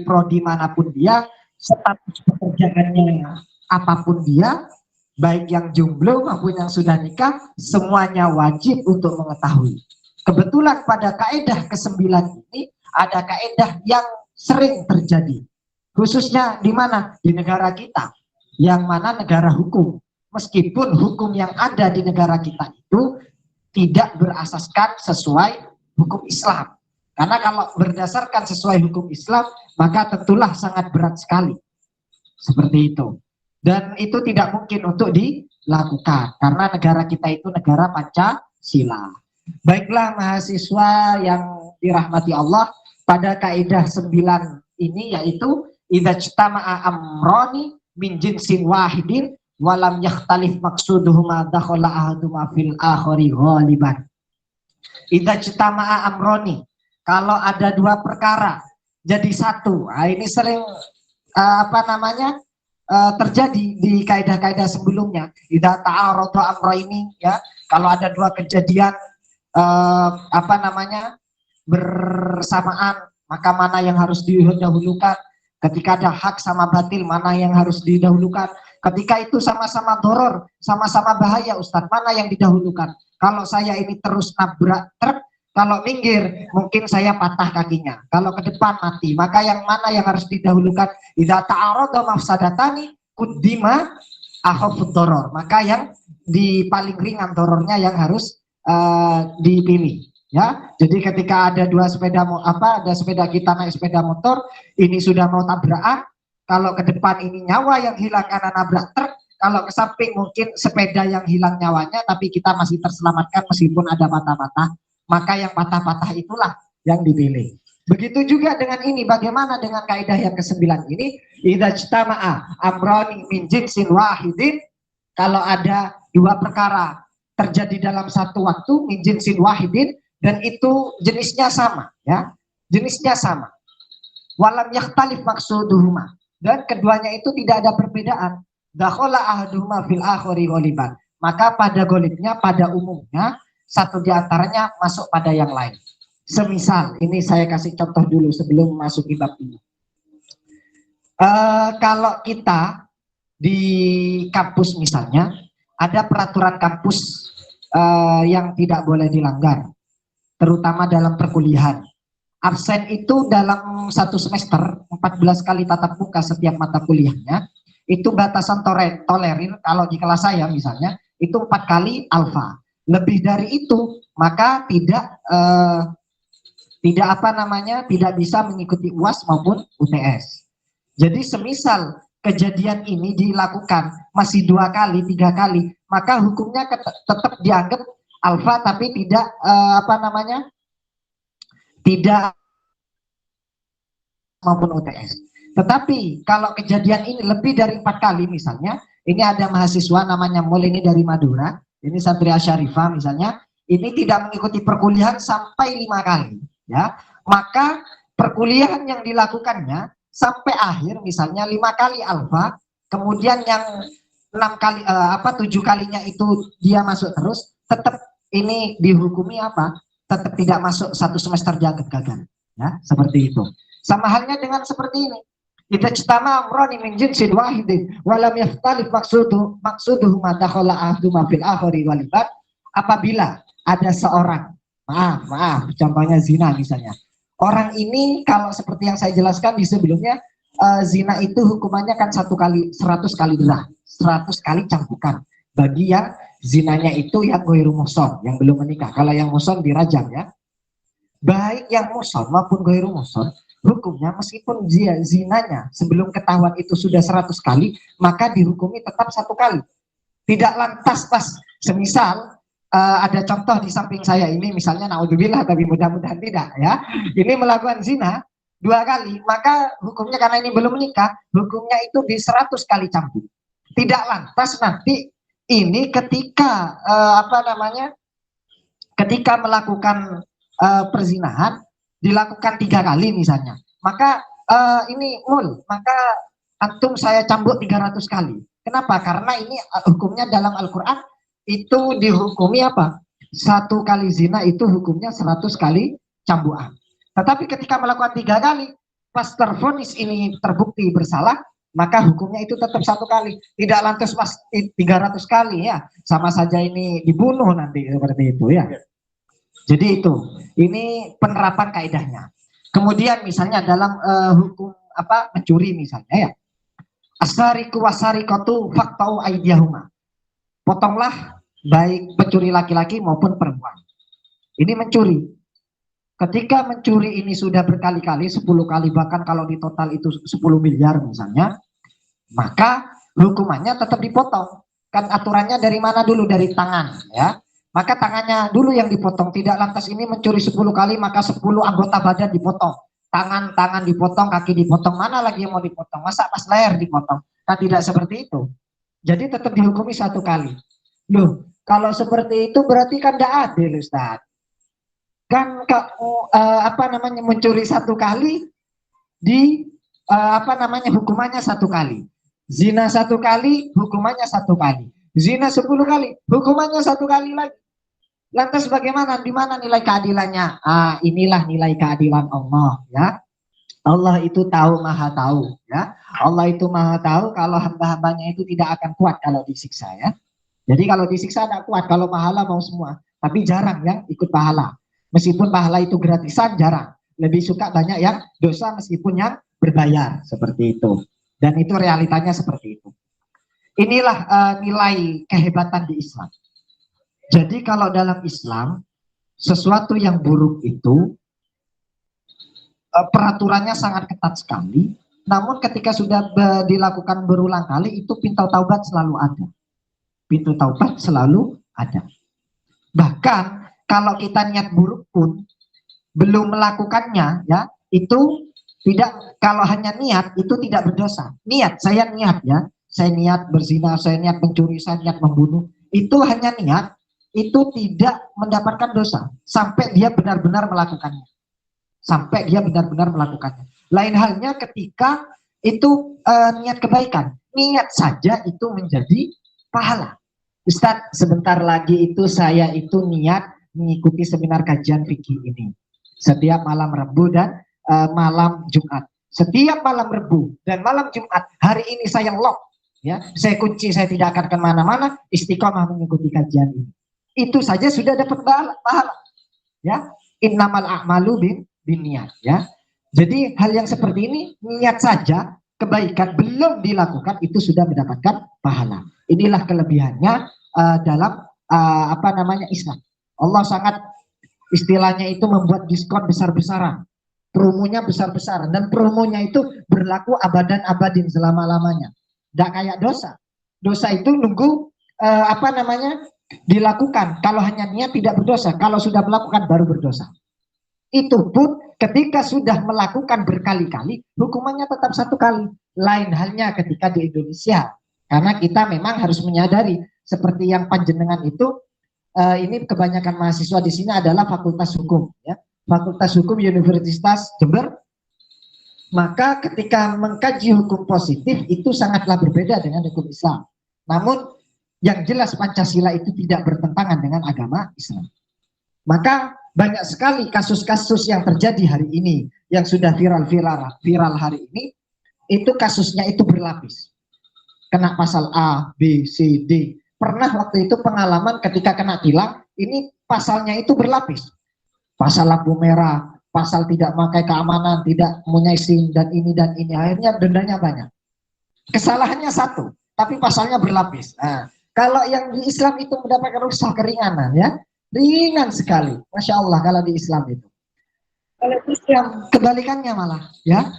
prodi manapun dia, status pekerjaannya apapun dia, baik yang jomblo maupun yang sudah nikah, semuanya wajib untuk mengetahui. Kebetulan pada kaidah ke-9 ini ada kaidah yang sering terjadi, khususnya di mana? Di negara kita, yang mana negara hukum. Meskipun hukum yang ada di negara kita itu tidak berasaskan sesuai hukum Islam. Karena kalau berdasarkan sesuai hukum Islam, maka tentulah sangat berat sekali. Seperti itu. Dan itu tidak mungkin untuk dilakukan. Karena negara kita itu negara Pancasila. Baiklah mahasiswa yang dirahmati Allah, pada kaidah 9 ini yaitu idza ijtama'a amrani min jinsin wahidin walam yakhtalif maqsuduhuma dakhala ahaduhuma fil akhari ghaliban. Idza ijtama'a amrani, kalau ada dua perkara jadi satu. Nah, ini sering terjadi di kaidah-kaidah sebelumnya. Idza ta'arada amrayni, ya, kalau ada dua kejadian bersamaan, maka mana yang harus didahulukan? Ketika ada hak sama batil, mana yang harus didahulukan? Ketika itu sama-sama doror, sama-sama bahaya, Ustadz, mana yang didahulukan? Kalau saya ini terus nabrak truk, kalau minggir mungkin saya patah kakinya, kalau ke depan mati, maka yang mana yang harus didahulukan? Idza ta'arada mafsadatani quddima akhafud doror, maka yang di paling ringan dorornya yang harus dipilih. Ya, jadi ketika ada dua sepeda, ada sepeda, kita naik sepeda motor, ini sudah mau tabrakan, kalau ke depan ini nyawa yang hilang karena nabrak truk, kalau ke samping mungkin sepeda yang hilang nyawanya, tapi kita masih terselamatkan meskipun ada patah-patah, maka yang patah-patah itulah yang dipilih. Begitu juga dengan ini, bagaimana dengan kaidah yang ke-9 ini? Idza ijtama'a amrani min jinsin wahidin, kalau ada dua perkara terjadi dalam satu waktu, min jinsin wahidin, dan itu jenisnya sama, ya, jenisnya sama. Walam yakhtalif maqsuduhuma, dan keduanya itu tidak ada perbedaan. Dakhala ahaduhuma fil akhari ghaliban, maka pada golibnya, pada umumnya, satu di antaranya masuk pada yang lain. Semisal, ini saya kasih contoh dulu sebelum masuk di bab ini. Kalau kita di kampus misalnya, ada peraturan kampus yang tidak boleh dilanggar, terutama dalam perkuliahan. Absen itu dalam satu semester 14 kali tatap muka setiap mata kuliahnya, itu batasan tolerir. Kalau di kelas saya misalnya itu 4 kali alfa. Lebih dari itu maka tidak bisa mengikuti UAS maupun UTS. Jadi semisal kejadian ini dilakukan masih 2 kali, 3 kali, maka hukumnya tetap dianggap alfa, tapi tidak tidak maupun UTS. Tetapi kalau kejadian ini lebih dari 4 kali, misalnya ini ada mahasiswa namanya Mul, ini dari Madura, ini Satria Syarifah misalnya, ini tidak mengikuti perkuliahan sampai 5 kali, ya, maka perkuliahan yang dilakukannya sampai akhir misalnya 5 kali alfa, kemudian yang 7 kalinya itu dia masuk terus, tetap ini dihukumi tetap tidak masuk 1 semester dianggap gagal, ya, seperti itu. Sama halnya dengan seperti ini, idza ijtama'a amrani min jinsin wahidin wa lam yakhtalif maqsuduhu ma dakhala ahaduhuma fil akhari ghaliban, apabila ada seorang, maaf contohnya zina misalnya, orang ini kalau seperti yang saya jelaskan di sebelumnya, zina itu hukumannya kan 100 kali derah, 100 kali cambukan bagi yang zinanya itu yang ghairu muhsan, yang belum menikah. Kalau yang muhsan dirajam, ya. Baik yang muhsan maupun ghairu muhsan, hukumnya meskipun zinanya sebelum ketahuan itu sudah 100 kali, maka dihukumi tetap 1 kali. Tidak lantas semisal ada contoh di samping saya ini misalnya, naudzubillah, tapi mudah-mudahan tidak, ya. Ini melakukan zina 2 kali, maka hukumnya karena ini belum menikah, hukumnya itu di 100 kali cambuk. Tidak lantas nanti ini ketika ketika melakukan perzinahan dilakukan 3 kali misalnya, maka ini Mul, maka antum saya cambuk 300 kali. Kenapa? Karena ini hukumnya dalam Al-Quran itu dihukumi 1 kali zina itu hukumnya 100 kali cambukan. Tetapi ketika melakukan 3 kali, pas tervonis ini terbukti bersalah, maka hukumnya itu tetap 1 kali, tidak lantas pas 300 kali ya, sama saja ini dibunuh nanti seperti itu ya. Jadi itu, ini penerapan kaidahnya. Kemudian misalnya dalam hukum apa mencuri misalnya ya, asariku wasarikatu faktau aidiyahuma, potonglah baik pencuri laki-laki maupun perempuan. Ini mencuri. Ketika mencuri ini sudah berkali-kali, 10 kali, bahkan kalau di total itu 10 miliar misalnya, maka hukumannya tetap dipotong. Kan aturannya dari mana dulu? Dari tangan ya. Maka tangannya dulu yang dipotong, tidak lantas ini mencuri 10 kali maka 10 anggota badan dipotong. Tangan dipotong, kaki dipotong, mana lagi yang mau dipotong? Masa pas leher dipotong? Kan tidak seperti itu. Jadi tetap dihukumi 1 kali. Loh, kalau seperti itu berarti kan tidak adil, Ustaz. Kan apa namanya mencuri 1 kali di apa namanya hukumannya 1 kali. Zina 1 kali hukumannya 1 kali. Zina 10 kali hukumannya 1 kali lagi. Lantas bagaimana? Di mana nilai keadilannya? Inilah nilai keadilan Allah ya. Allah itu tahu, maha tahu ya. Allah itu maha tahu kalau hamba-hambanya itu tidak akan kuat kalau disiksa ya. Jadi kalau disiksa tidak kuat, kalau pahala mau semua. Tapi jarang yang ikut pahala. Meskipun pahala itu gratisan, jarang. Lebih suka banyak yang dosa meskipun yang berbayar seperti itu. Dan itu realitanya seperti itu. Inilah nilai kehebatan di Islam. Jadi kalau dalam Islam, sesuatu yang buruk itu peraturannya sangat ketat sekali. Namun ketika sudah dilakukan berulang kali, itu pintu taubat selalu ada. Pintu taubat selalu ada. Bahkan kalau kita niat buruk pun, belum melakukannya, ya itu tidak, kalau hanya niat itu tidak berdosa. Niat, saya niat ya, saya niat berzina, saya niat mencuri, saya niat membunuh, itu hanya niat, itu tidak mendapatkan dosa sampai dia benar-benar melakukannya. Sampai dia benar-benar melakukannya. Lain halnya ketika itu niat kebaikan, niat saja itu menjadi pahala. Ustadz, sebentar lagi itu saya itu niat mengikuti seminar kajian fikih ini setiap malam Rabu dan malam Jumat. Setiap malam Rabu dan malam Jumat hari ini saya lock ya, saya kunci, saya tidak akan kemana-mana, istiqomah mengikuti kajian ini. Itu saja sudah dapat pahala ya. Innamal a'malu binniyat ya. Jadi hal yang seperti ini, niat saja kebaikan belum dilakukan itu sudah mendapatkan pahala. Inilah kelebihannya dalam apa namanya Islam. Allah sangat istilahnya itu membuat diskon besar-besaran, promonya besar-besaran, dan promonya itu berlaku abadan abadin selama-lamanya. Tidak kayak dosa. Dosa itu nunggu apa namanya dilakukan. Kalau hanya niat tidak berdosa, kalau sudah melakukan baru berdosa. Itu pun ketika sudah melakukan berkali-kali, hukumannya tetap 1 kali. Lain halnya ketika di Indonesia, karena kita memang harus menyadari seperti yang panjenengan itu ini kebanyakan mahasiswa di sini adalah Fakultas Hukum ya, Fakultas Hukum Universitas Jember. Maka ketika mengkaji hukum positif itu sangatlah berbeda dengan hukum Islam. Namun yang jelas Pancasila itu tidak bertentangan dengan agama Islam. Maka banyak sekali kasus-kasus yang terjadi hari ini, yang sudah viral hari ini, itu kasusnya itu berlapis. Kena pasal A, B, C, D. Pernah waktu itu pengalaman ketika kena tilang, ini pasalnya itu berlapis. Pasal lampu merah, pasal tidak memakai keamanan, tidak mempunyai SIM, dan ini. Akhirnya dendanya banyak. Kesalahannya 1, tapi pasalnya berlapis. Nah, kalau yang di Islam itu mendapatkan rukhsah keringanan ya, ringan sekali, Masya Allah kalau di Islam itu. Kalau Islam kebalikannya malah ya,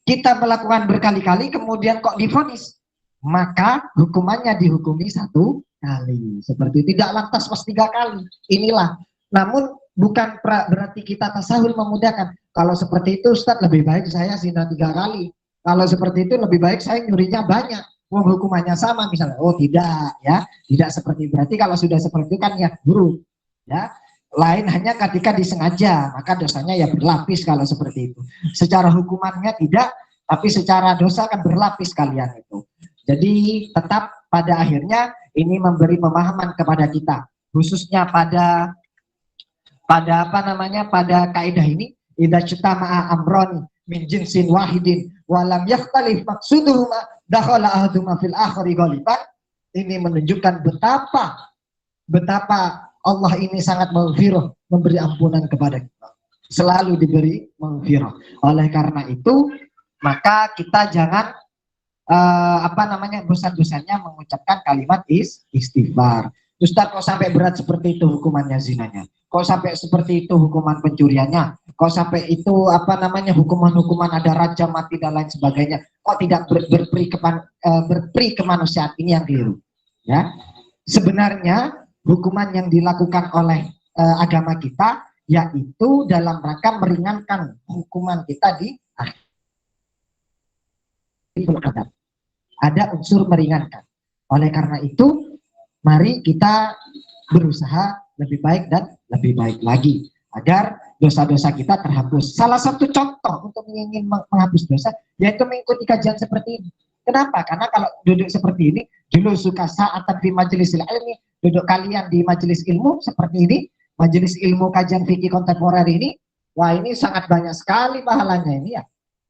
kita melakukan berkali-kali kemudian kok divonis, maka hukumannya dihukumi 1 kali. Seperti tidak lantas pas 3 kali. Inilah. Namun bukan berarti kita tasahul memudahkan. Kalau seperti itu Ustadz, lebih baik saya zina 3 kali. Kalau seperti itu lebih baik saya nyurinya banyak. Hukumannya sama misalnya. Oh tidak ya, tidak seperti, berarti kalau sudah seperti itu kan ya buruk ya. Lain hanya ketika disengaja, maka dosanya ya berlapis kalau seperti itu. Secara hukumannya tidak, tapi secara dosa kan berlapis kalian itu. Jadi tetap pada akhirnya ini memberi pemahaman kepada kita, khususnya pada apa namanya, pada kaidah ini, idza jtama'a amroni min jinsin wahidin walam yakhtalif maqsuduhuma dakhala ahaduhuma fil akhari ghaliban. Ini menunjukkan betapa Allah ini sangat maghfirah, memberi ampunan kepada kita, selalu diberi maghfirah. Oleh karena itu maka kita jangan bosan-bosannya mengucapkan kalimat istighfar. Ustaz, kok sampai berat seperti itu hukumannya zinanya? Kok sampai seperti itu hukuman pencuriannya? Kok sampai itu hukuman-hukuman ada rajam mati dan lain sebagainya? Kok tidak berperi kemanusiaan? Ini yang keliru. Ya, sebenarnya hukuman yang dilakukan oleh agama kita yaitu dalam rangka meringankan hukuman kita di akhir. Ada unsur meringankan. Oleh karena itu, mari kita berusaha lebih baik dan lebih baik lagi agar dosa-dosa kita terhapus. Salah satu contoh untuk ingin menghapus dosa yaitu mengikuti kajian seperti ini. Kenapa? Karena kalau duduk seperti ini, dulu suka saat di majelis ilmi, duduk kalian di majelis ilmu seperti ini, majelis ilmu kajian fikih kontemporer ini, wah ini sangat banyak sekali pahalanya ini ya.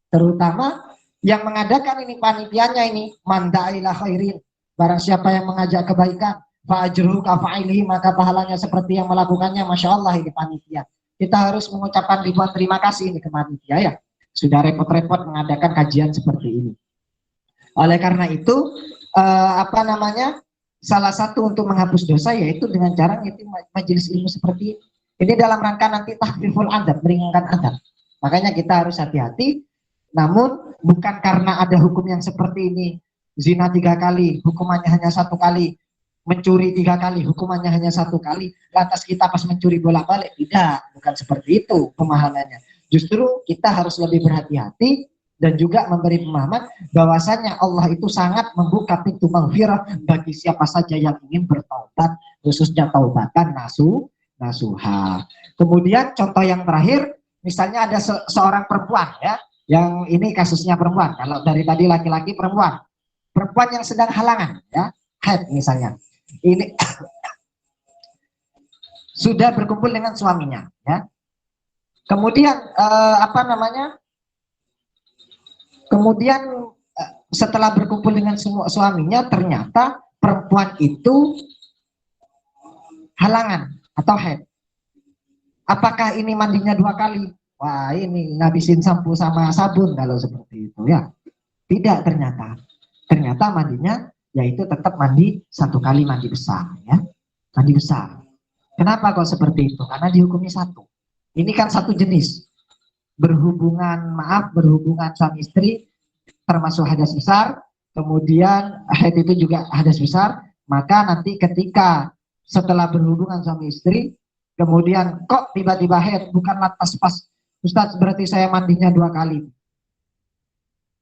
Terutama yang mengadakan ini panitianya ini, mandailah khairin, barang siapa yang mengajak kebaikan, fa'ajruhu kafa'ilihi, maka pahalanya seperti yang melakukannya. Masya Allah ini panitia. Kita harus mengucapkan ribuan terima kasih ini ke panitia ya. Sudah repot-repot mengadakan kajian seperti ini. Oleh karena itu, salah satu untuk menghapus dosa yaitu dengan cara itu majelis ilmu seperti ini. Ini dalam rangka nanti tahfiful adab, meringankan adab. Makanya kita harus hati-hati. Namun bukan karena ada hukum yang seperti ini, zina 3 kali, hukumannya hanya 1 kali, mencuri 3 kali, hukumannya hanya 1 kali, lantas kita pas mencuri bolak-balik. Tidak, bukan seperti itu pemahamannya. Justru kita harus lebih berhati-hati dan juga memberi pemahaman bahwasanya Allah itu sangat membuka pintu maghfirah bagi siapa saja yang ingin bertaubat, khususnya taubatan nasuha. Kemudian contoh yang terakhir, misalnya ada seorang perempuan ya, yang ini kasusnya perempuan, kalau dari tadi laki-laki, perempuan yang sedang halangan ya, haid misalnya, ini sudah berkumpul dengan suaminya ya, kemudian kemudian setelah berkumpul dengan semua suaminya, ternyata perempuan itu halangan atau haid. Apakah ini mandinya 2 kali? Wah, ini ngabisin sampo sama sabun kalau seperti itu ya. Tidak, ternyata mandinya yaitu tetap mandi 1 kali, mandi besar ya. Mandi besar. Kenapa kok seperti itu? Karena dihukumi 1. Ini kan 1 jenis. Berhubungan suami istri termasuk hadas besar, kemudian haid itu juga hadas besar, maka nanti ketika setelah berhubungan suami istri, kemudian kok tiba-tiba haid, bukan lantas pas, Ustaz berarti saya mandinya 2 kali.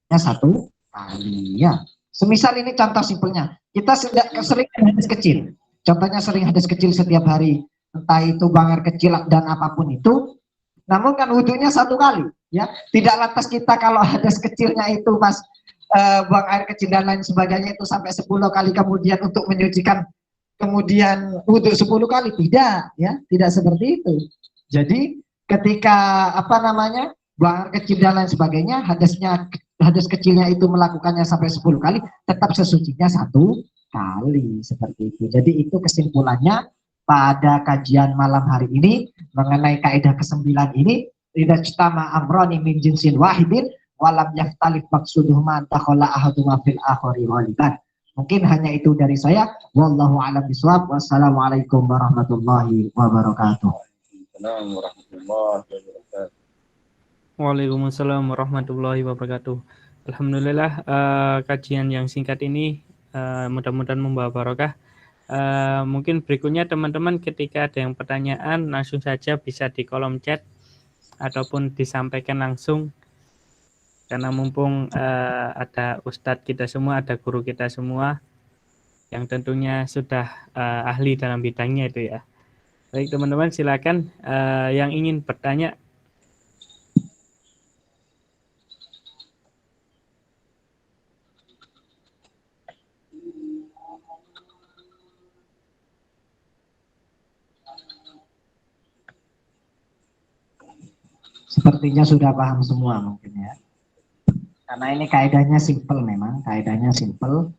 Ya 1 kali ya. Semisal ini contoh simpelnya, kita sering hadas kecil, contohnya sering hadas kecil setiap hari, entah itu bangar kecil dan apapun itu, namun kan wudhunya 1 kali ya. Tidak lantas kita kalau hadas kecilnya itu pas buang air kecil dan lain sebagainya itu sampai 10 kali kemudian untuk menyucikan kemudian wudhu 10 kali, tidak ya, tidak seperti itu. Jadi ketika buang air kecil dan lain sebagainya, hadas kecilnya itu melakukannya sampai 10 kali, tetap sesucinya 1 kali seperti itu. Jadi itu kesimpulannya pada kajian malam hari ini mengenai kaidah ke-9 ini, idza ijtama amrani min jinsin wahidin walam yaftalif maqsuduhuma takhala ahaduma fil akhari ghaliban. Mungkin hanya itu dari saya. Wallahu a'lam bishawab. Wassalamualaikum warahmatullahi wabarakatuh. Waalaikumsalam warahmatullahi wabarakatuh. Alhamdulillah, kajian yang singkat ini mudah-mudahan membawa barokah. Mungkin berikutnya teman-teman ketika ada yang pertanyaan langsung saja bisa di kolom chat ataupun disampaikan langsung, karena mumpung ada ustadz kita semua, ada guru kita semua yang tentunya sudah ahli dalam bidangnya itu ya. Baik teman-teman, silakan yang ingin bertanya. Sepertinya sudah paham semua mungkin ya. Karena ini kaidahnya simple, memang kaidahnya simple,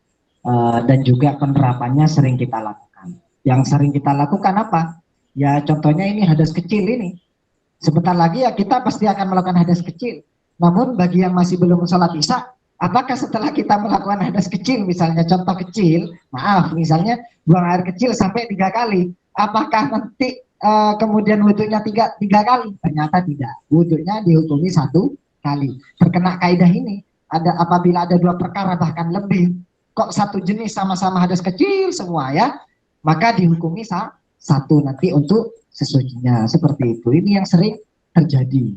dan juga penerapannya sering kita lakukan. Yang sering kita lakukan apa? Ya contohnya ini hadas kecil ini. Sebentar lagi ya kita pasti akan melakukan hadas kecil. Namun bagi yang masih belum sholat isya, apakah setelah kita melakukan hadas kecil, misalnya contoh kecil, maaf, misalnya buang air kecil sampai 3 kali, apakah nanti kemudian wudhunya tiga kali? Ternyata tidak. Wudhunya dihukumi 1 kali. Terkena kaidah ini, ada apabila ada 2 perkara bahkan lebih, kok satu jenis sama-sama hadas kecil semua ya, maka dihukumi 1 nanti untuk sesucinya, seperti itu. Ini yang sering terjadi,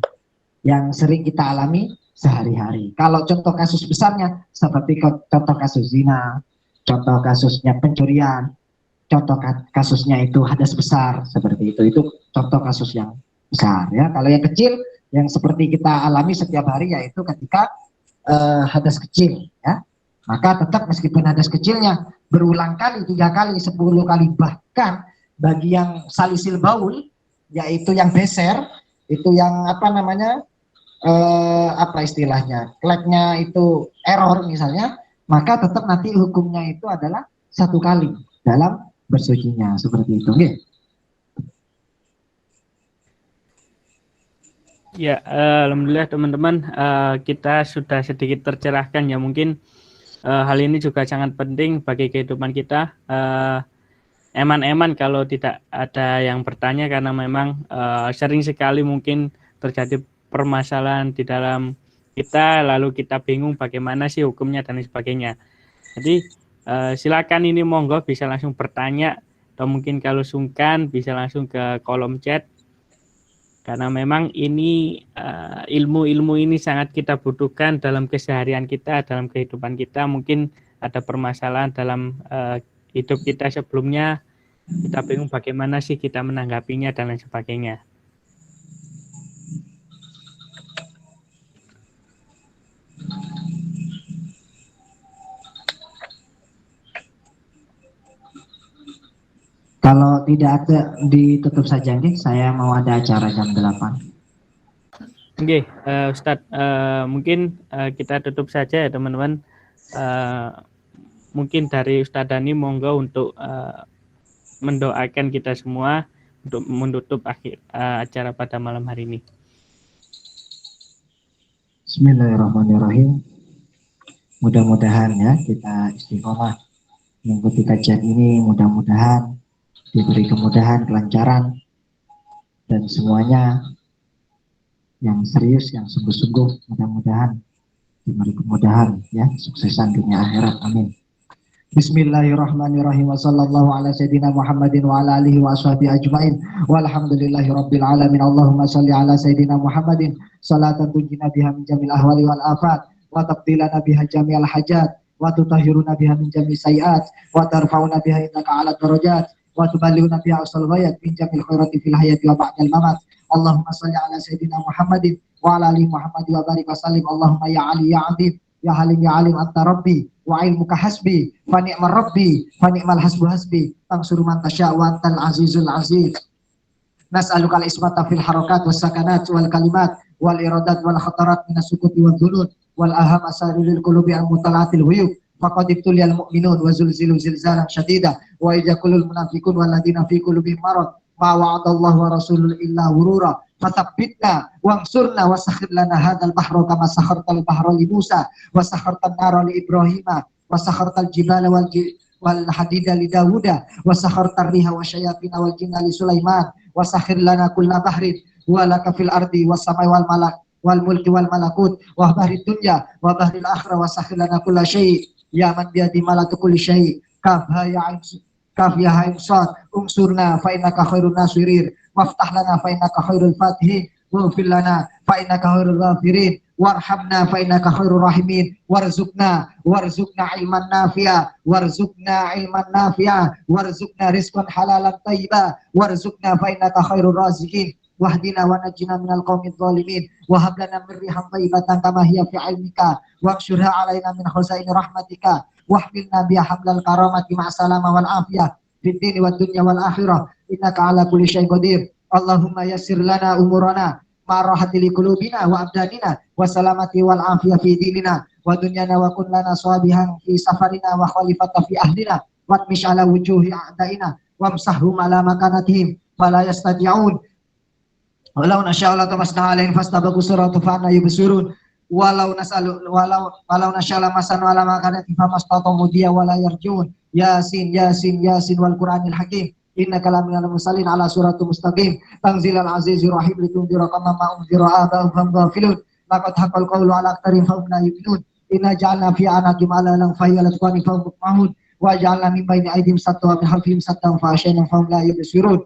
yang sering kita alami sehari-hari. Kalau contoh kasus besarnya seperti contoh kasus zina, contoh kasusnya pencurian, contoh kasusnya itu hadas besar, seperti itu contoh kasus yang besar ya. Kalau yang kecil yang seperti kita alami setiap hari yaitu ketika hadas kecil ya, maka tetap meskipun hadas kecilnya berulang kali, 3 kali, 10 kali, bahkan bagi yang salisil baul, yaitu yang beser, itu yang apa namanya, apa istilahnya, kleknya itu error misalnya, maka tetap nanti hukumnya itu adalah 1 kali dalam bersucinya, seperti itu. Okay. Ya, alhamdulillah teman-teman, kita sudah sedikit tercerahkan ya. Mungkin hal ini juga sangat penting bagi kehidupan kita. Eman-eman kalau tidak ada yang bertanya, karena memang sering sekali mungkin terjadi permasalahan di dalam kita, lalu kita bingung bagaimana sih hukumnya dan sebagainya. Jadi silakan, ini monggo bisa langsung bertanya, atau mungkin kalau sungkan bisa langsung ke kolom chat, karena memang ini ilmu-ilmu ini sangat kita butuhkan dalam keseharian kita, dalam kehidupan kita. Mungkin ada permasalahan dalam hidup kita sebelumnya, kita bingung bagaimana sih kita menanggapinya dan lain sebagainya. Kalau tidak ada, ditutup saja nih, saya mau ada acara jam 8. Oke, Ustadz, mungkin kita tutup saja ya teman-teman. Mungkin dari Ustadz Dhani monggo untuk mendoakan kita semua untuk menutup akhir acara pada malam hari ini. Bismillahirrahmanirrahim. Mudah-mudahan ya kita istiqomah mengikuti kajian ini, mudah-mudahan diberi kemudahan, kelancaran, dan semuanya yang serius, yang sungguh-sungguh, mudah-mudahan diberi kemudahan ya, suksesan dunia akhirat, amin. Bismillahirrahmanirrahim. Wassallallahu ala sayyidina Muhammadin wa ala alihi wa ashabihi ajmain. Walhamdulillahi rabbil alamin. Allahumma salli ala sayyidina Muhammadin salatan tunjina biha min jamil ahwali wal afat, wa taqdilana biha jami'al hajat, wa tutahhiruna biha min jami' sayiat, wa tarfa'una biha innaka ala darajat, wa tuballighuna biha asal ghayat min jamil khairati fil hayati wa ba'dal mamat. Allahumma salli ala sayyidina Muhammadin wa ala alihi Muhammadin wa barik wa sallim. Allahumma ya ali ya azim ya halim ya alim anta rabbi wa ilmuka hasbi fa ni'mar rabbi fa ni'mal hasbu hasbi tansuru man tasya wa antal azizul aziz. Nas'aluka al-ismata fil harakat was sakanat wal kalimat wal iradat wal khatarat minas sukuti wal dhunun wal aham asarilil qulubi al mutalatil huyub faqad ibtuliyal mu'minun wa zulzilu zilzalan syadida wa ijakulul munafiqun wal ladina fi qulubihim marad ma wa'adallahu wa rasulul illa wurura fatabbitna wangsurna wa sakhir lana hadzal bahra kama sakhartal bahra li Musa wa sakhartan nara li Ibrahima wa sakhartal jibala wal hadida li Dawuda wa sakhartar riha wa syayatina wal jinna li Sulaiman wa sakhir lana kulla bahrin wa laka fil ardi was samai wal malak wal mulki wal malakut wa bahrid dunya wa bahril akhirah wa sakhir lana kulla syai' ya man biyadi malatu kulli syai' kaf ya ain sad unsurna fa innaka khairun nasirin waftah lana fa innaka khairul fatihin waghfir lana fa innaka khairul ghafirin warhamna fa innaka khairur rahimin warzuqna ilman nafi'a warzuqna rizqan halalan thayyiba warzuqna fa innaka khairur raziqin wahdina wa najina minal qaumidh dhalimin wa hab lana min rihan thayyibatan kama hiya fi 'ilmika waqshurha 'alaina min khazaini rahmatika wahmilna biha hablal karamati ma'asalama wal afiyah fid dini wad dunya wal akhirah innaka ala kulli syai'in qadir. Allahumma yassir lana umurana marahati li qulubina wa abdanina wa salamati wal afiyah fi dinina wa dunyana wa kun lana sawabihan fi safarina wa khalifata fi ahlina wa tmish ala wujuhi a'daina wamsahhum ala makanatihim fala yastati'un walau nasya'u la tamasna alaihim fastabaku suratu fa'ana yubsirun walau nasya'u masanu ala makanatihim famastatu mudiya wala yarjun yasin wal qur'anil hakim innaka laminal mursalin ala suratul mustaqim tanzilal azizir rahim litundira kama ma unzira aba'uhum ghafilun laqad haqqal qawlu ala aktsarihim fa hum la yu'minun inna ja'alna fi anaqim ala lam fayyal qani fa hum mahud wa ja'alna min baini aydihim sadda wa min khalfihim sadda fa asyayna fa hum la yubsirun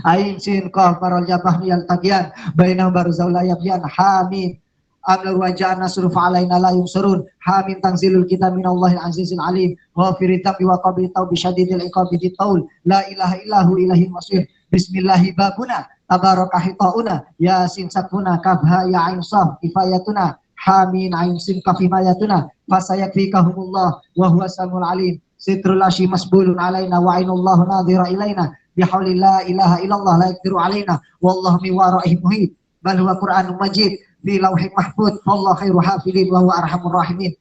ain sin qaf maral jabah yal taqiyan bainahum barzau la yabyan hamim amla waja'na surfa alaina la yumsurun hamim tanzilul kitab minallahil azizil alim ghafirit dambi wa qabil taubi syadidil iqabi taul la ilaha illahu ilahil masih bismillahi babuna tabarakahitauna yasin sakuna kabha ya ain saf kifayatuna hamin ain sin kafimayatuna fasayakfikahumullah wa huwa samul alim sitrul ashi masbulun alaina wa ainullahu nadhira ilaina bihauli la ilaha illallah la yakdiru alaina wallahu min wara'ihim muhit bal huwa qur'anun majid fi lauhin mahfud wallahu khairu hafidin wa huwa arhamur rahimin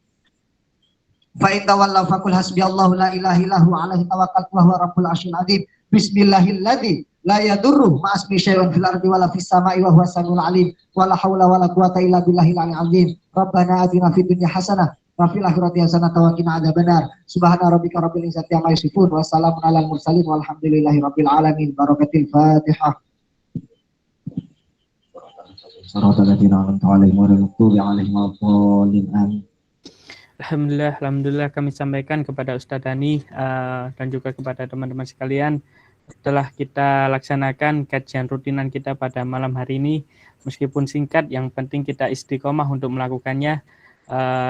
fa in tawallaw faqul hasbiyallahu la ilaha illahu alaihi tawakkaltu wa huwa rabbul arsyil azim bismillahilladzi la yadurru ma asmi syai'un fil ardi wala fis sama'i wa huwa samiul alim wala haula wala quwata illa billahil aliyil azim rabbana atina fid dunya hasanah wa fil akhirati hasanah wa qina adzabannar subhana rabbika rabbil izzati amma yasifun wa salamun alal mursalin walhamdulillahi rabbil alamin barakatil fatihah. Alhamdulillah kami sampaikan kepada Ustadz Dani dan juga kepada teman-teman sekalian. Setelah kita laksanakan kajian rutinan kita pada malam hari ini, meskipun singkat, yang penting kita istiqomah untuk melakukannya.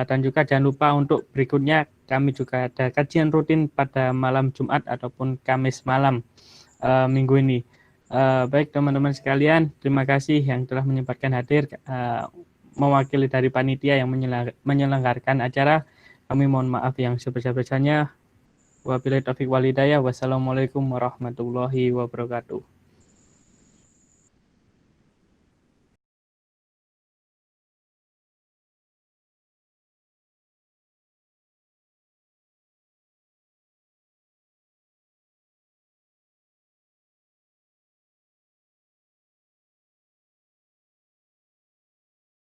Dan juga jangan lupa untuk berikutnya kami juga ada kajian rutin pada malam Jumat ataupun Kamis malam minggu ini. Baik teman-teman sekalian, terima kasih yang telah menyempatkan hadir mewakili dari panitia yang menyelenggarakan acara. Kami mohon maaf yang sebesar-besarnya. Wabillahi taufiq wal hidayah. Wassalamualaikum warahmatullahi wabarakatuh.